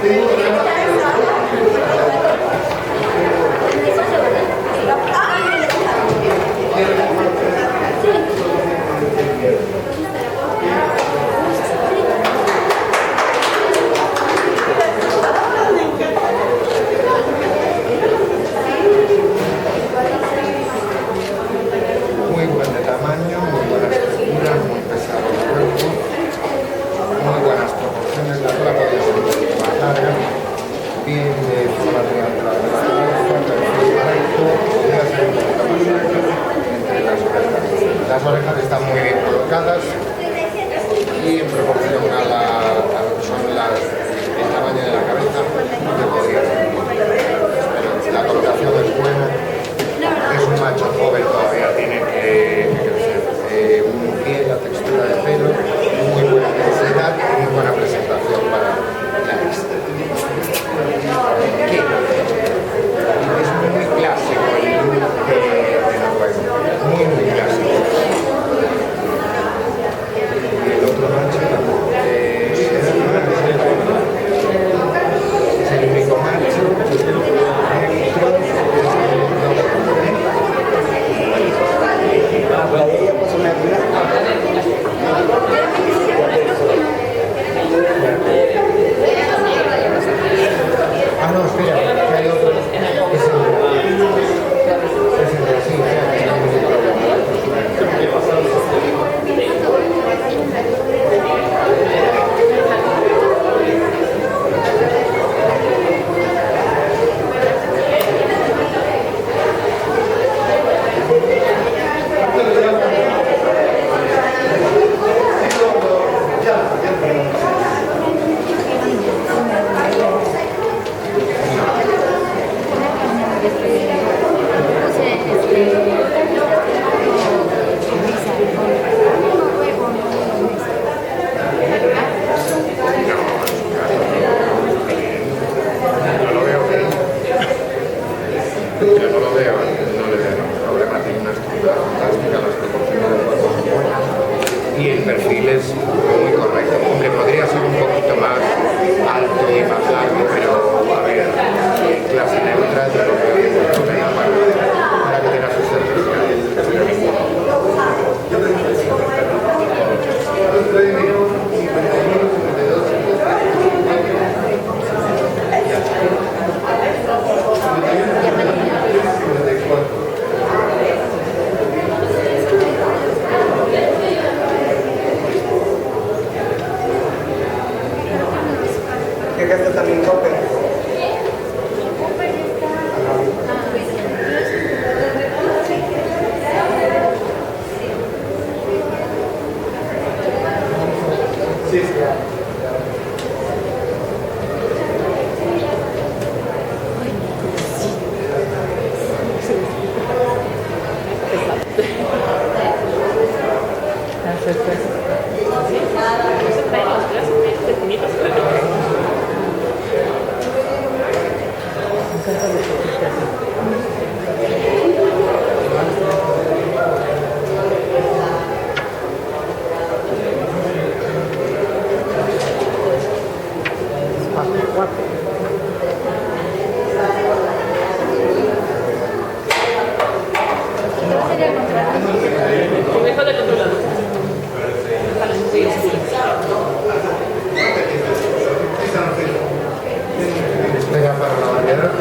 Muy buen de tamaño, muy buena estructura, muy pesado el cuerpo, muy buenas proporciones, la cola podría ser un poquito más larga, bien de forma triangular de la cabeza, perfil recto, podría ser un poquito más recto entre las orejas. Las orejas están muy bien colocadas y en proporción a lo que son el tamaño de la cabeza, que podría ser. Pero la colocación es buena. Es un macho joven, todavía tiene que crecer. Muy bien la textura de pelo, muy buena densidad y muy buena presentación para la vista. Es muy clásico el look de Noruega, muy clásico. Y el otro macho es el único macho. Ah, no, espera, que hay otro. Es el de así, y el perfil es muy correcto. Hombre, podría ser un poquito más alto y más largo, pero a ver, clase neutra yo lo veo para que tenga sus ¿Qué gasta también Copper? Sí, sí. Espera para la variedad.